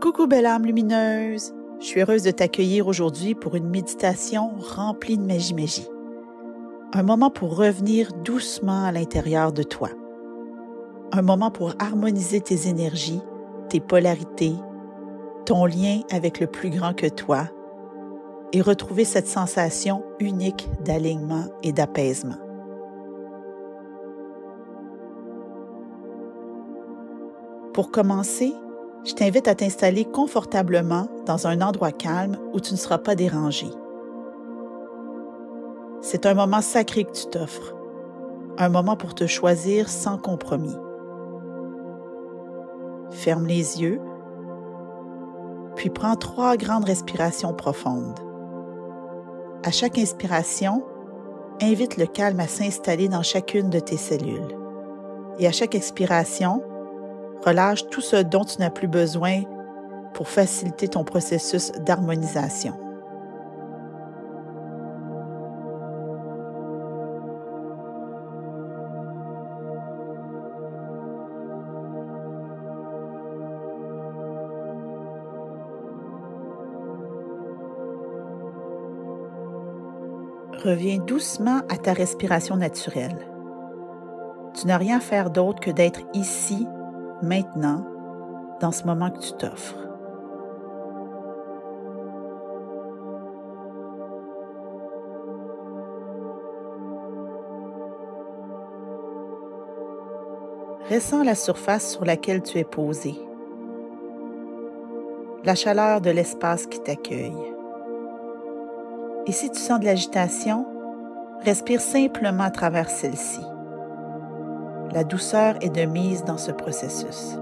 Coucou belle âme lumineuse! Je suis heureuse de t'accueillir aujourd'hui pour une méditation remplie de magie. Un moment pour revenir doucement à l'intérieur de toi. Un moment pour harmoniser tes énergies, tes polarités, ton lien avec le plus grand que toi et retrouver cette sensation unique d'alignement et d'apaisement. Pour commencer, je t'invite à t'installer confortablement dans un endroit calme où tu ne seras pas dérangé. C'est un moment sacré que tu t'offres, un moment pour te choisir sans compromis. Ferme les yeux, puis prends 3 grandes respirations profondes. À chaque inspiration, invite le calme à s'installer dans chacune de tes cellules. Et à chaque expiration, relâche tout ce dont tu n'as plus besoin pour faciliter ton processus d'harmonisation. Reviens doucement à ta respiration naturelle. Tu n'as rien à faire d'autre que d'être ici, maintenant, dans ce moment que tu t'offres. Ressens la surface sur laquelle tu es posé, la chaleur de l'espace qui t'accueille. Et si tu sens de l'agitation, respire simplement à travers celle-ci. La douceur est de mise dans ce processus.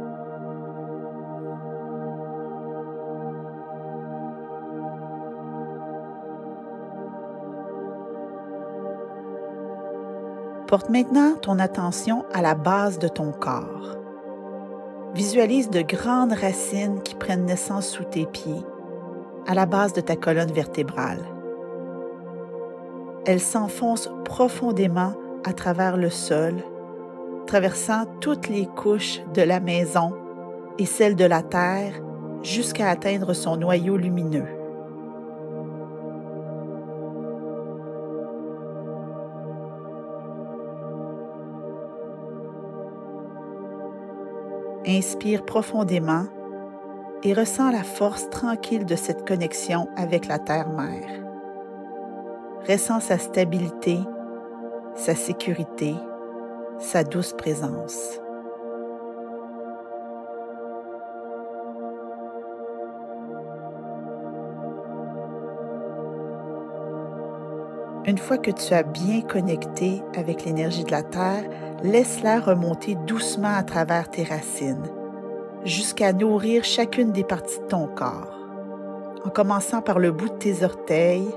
Porte maintenant ton attention à la base de ton corps. Visualise de grandes racines qui prennent naissance sous tes pieds, à la base de ta colonne vertébrale. Elles s'enfoncent profondément à travers le sol, traversant toutes les couches de la maison et celles de la terre jusqu'à atteindre son noyau lumineux. Inspire profondément et ressens la force tranquille de cette connexion avec la Terre-Mère. Ressens sa stabilité, sa sécurité, sa douce présence. Une fois que tu as bien connecté avec l'énergie de la Terre, laisse-la remonter doucement à travers tes racines, jusqu'à nourrir chacune des parties de ton corps, en commençant par le bout de tes orteils,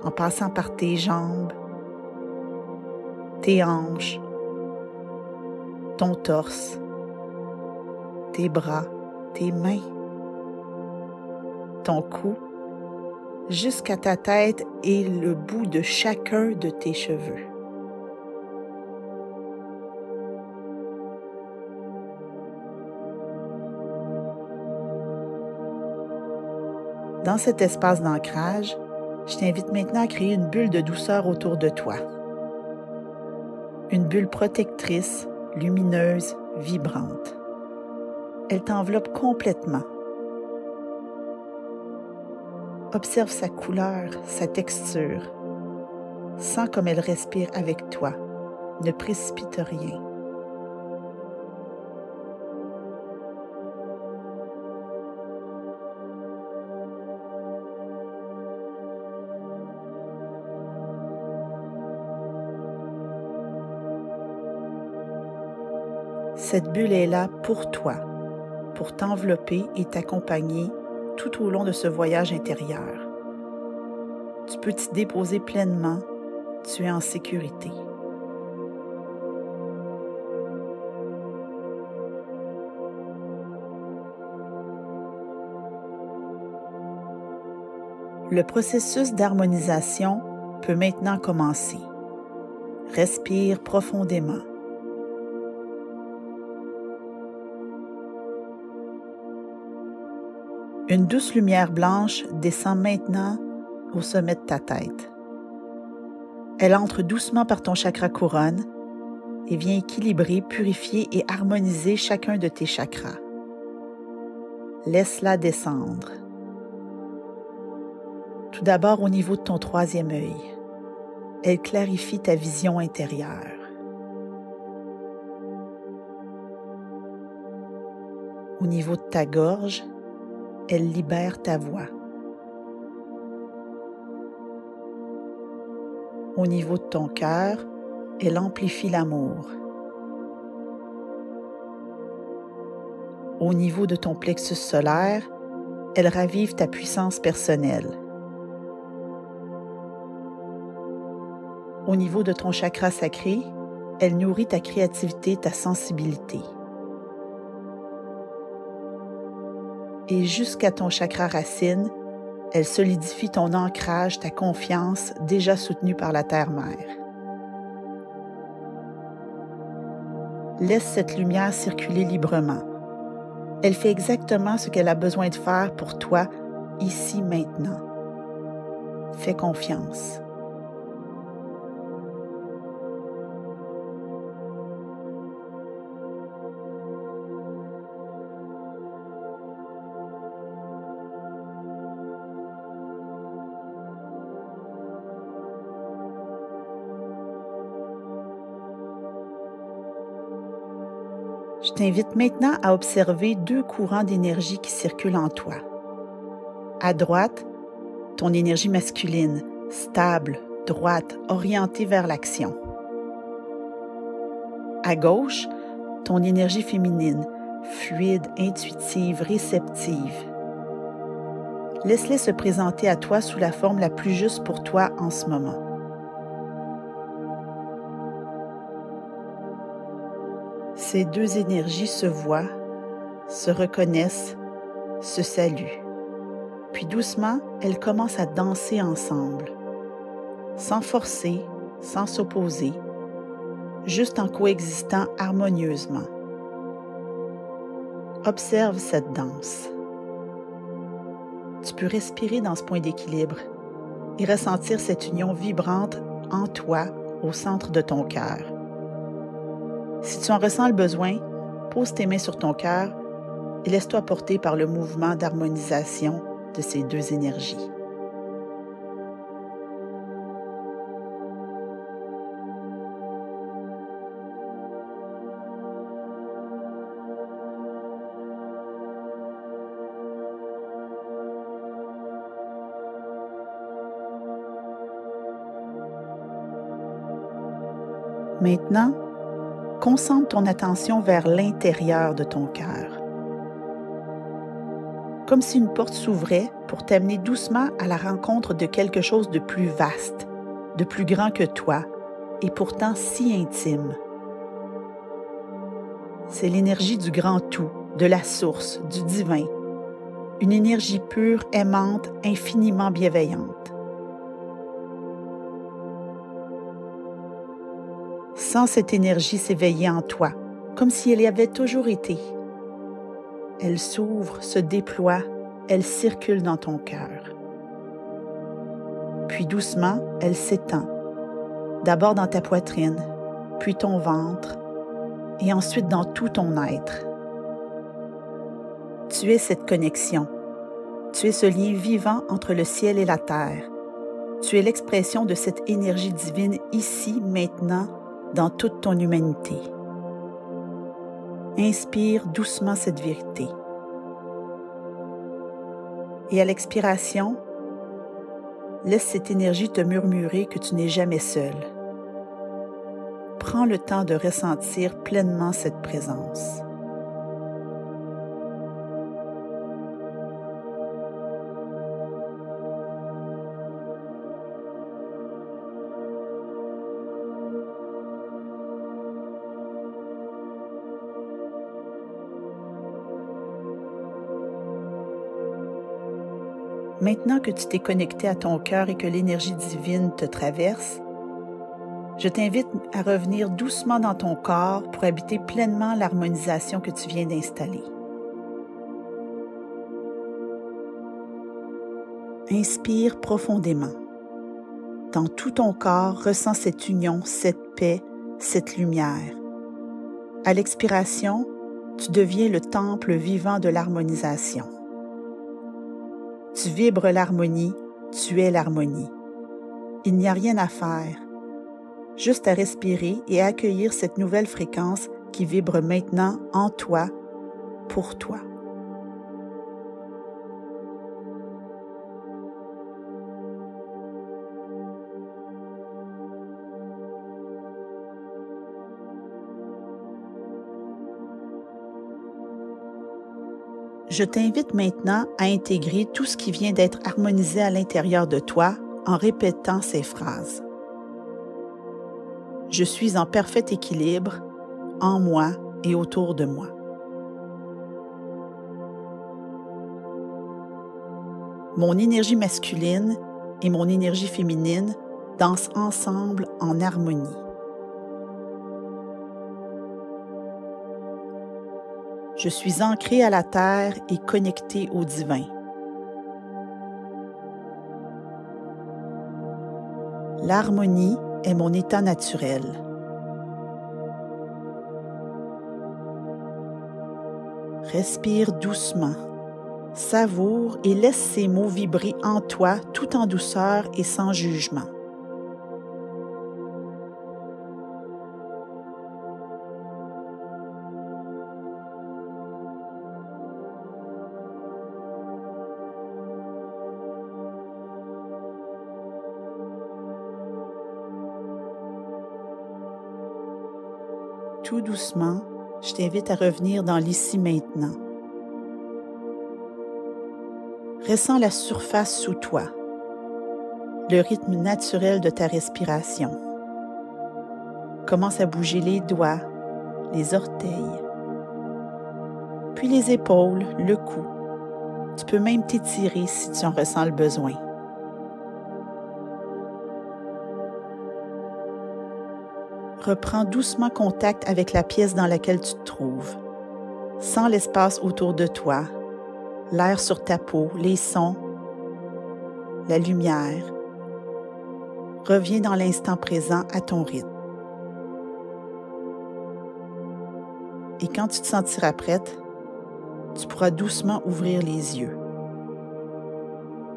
en passant par tes jambes, tes hanches, ton torse, tes bras, tes mains, ton cou, jusqu'à ta tête et le bout de chacun de tes cheveux. Dans cet espace d'ancrage, je t'invite maintenant à créer une bulle de douceur autour de toi. Une bulle protectrice, lumineuse, vibrante. Elle t'enveloppe complètement. Observe sa couleur, sa texture. Sens comme elle respire avec toi. Ne précipite rien. Cette bulle est là pour toi, pour t'envelopper et t'accompagner tout au long de ce voyage intérieur. Tu peux t'y déposer pleinement, tu es en sécurité. Le processus d'harmonisation peut maintenant commencer. Respire profondément. Une douce lumière blanche descend maintenant au sommet de ta tête. Elle entre doucement par ton chakra couronne et vient équilibrer, purifier et harmoniser chacun de tes chakras. Laisse-la descendre. Tout d'abord au niveau de ton troisième œil. Elle clarifie ta vision intérieure. Au niveau de ta gorge, elle libère ta voix. Au niveau de ton cœur, elle amplifie l'amour. Au niveau de ton plexus solaire, elle ravive ta puissance personnelle. Au niveau de ton chakra sacré, elle nourrit ta créativité, ta sensibilité. Et jusqu'à ton chakra racine, elle solidifie ton ancrage, ta confiance déjà soutenue par la Terre-Mère. Laisse cette lumière circuler librement. Elle fait exactement ce qu'elle a besoin de faire pour toi, ici, maintenant. Fais confiance. Je t'invite maintenant à observer deux courants d'énergie qui circulent en toi. À droite, ton énergie masculine, stable, droite, orientée vers l'action. À gauche, ton énergie féminine, fluide, intuitive, réceptive. Laisse-les se présenter à toi sous la forme la plus juste pour toi en ce moment. Ces deux énergies se voient, se reconnaissent, se saluent. Puis doucement, elles commencent à danser ensemble, sans forcer, sans s'opposer, juste en coexistant harmonieusement. Observe cette danse. Tu peux respirer dans ce point d'équilibre et ressentir cette union vibrante en toi, au centre de ton cœur. Si tu en ressens le besoin, pose tes mains sur ton cœur et laisse-toi porter par le mouvement d'harmonisation de ces deux énergies. Maintenant, concentre ton attention vers l'intérieur de ton cœur. Comme si une porte s'ouvrait pour t'amener doucement à la rencontre de quelque chose de plus vaste, de plus grand que toi, et pourtant si intime. C'est l'énergie du grand tout, de la source, du divin. Une énergie pure, aimante, infiniment bienveillante. Sens cette énergie s'éveiller en toi, comme si elle y avait toujours été. Elle s'ouvre, se déploie, elle circule dans ton cœur. Puis doucement, elle s'étend, d'abord dans ta poitrine, puis ton ventre, et ensuite dans tout ton être. Tu es cette connexion. Tu es ce lien vivant entre le ciel et la terre. Tu es l'expression de cette énergie divine ici, maintenant, dans toute ton humanité. Inspire doucement cette vérité. Et à l'expiration, laisse cette énergie te murmurer que tu n'es jamais seul. Prends le temps de ressentir pleinement cette présence. Maintenant que tu t'es connecté à ton cœur et que l'énergie divine te traverse, je t'invite à revenir doucement dans ton corps pour habiter pleinement l'harmonisation que tu viens d'installer. Inspire profondément. Dans tout ton corps, ressens cette union, cette paix, cette lumière. À l'expiration, tu deviens le temple vivant de l'harmonisation. Tu vibres l'harmonie, tu es l'harmonie. Il n'y a rien à faire, juste à respirer et à accueillir cette nouvelle fréquence qui vibre maintenant en toi, pour toi. Je t'invite maintenant à intégrer tout ce qui vient d'être harmonisé à l'intérieur de toi en répétant ces phrases. Je suis en parfait équilibre en moi et autour de moi. Mon énergie masculine et mon énergie féminine dansent ensemble en harmonie. Je suis ancrée à la terre et connectée au divin. L'harmonie est mon état naturel. Respire doucement, savoure et laisse ces mots vibrer en toi tout en douceur et sans jugement. Tout doucement, je t'invite à revenir dans l'ici maintenant. Ressens la surface sous toi, le rythme naturel de ta respiration. Commence à bouger les doigts, les orteils, puis les épaules, le cou. Tu peux même t'étirer si tu en ressens le besoin. Reprends doucement contact avec la pièce dans laquelle tu te trouves. Sens l'espace autour de toi, l'air sur ta peau, les sons, la lumière. Reviens dans l'instant présent à ton rythme. Et quand tu te sentiras prête, tu pourras doucement ouvrir les yeux.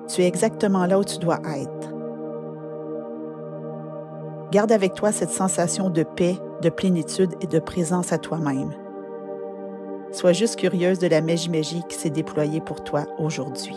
Tu es exactement là où tu dois être. Garde avec toi cette sensation de paix, de plénitude et de présence à toi-même. Sois juste curieuse de la magie qui s'est déployée pour toi aujourd'hui.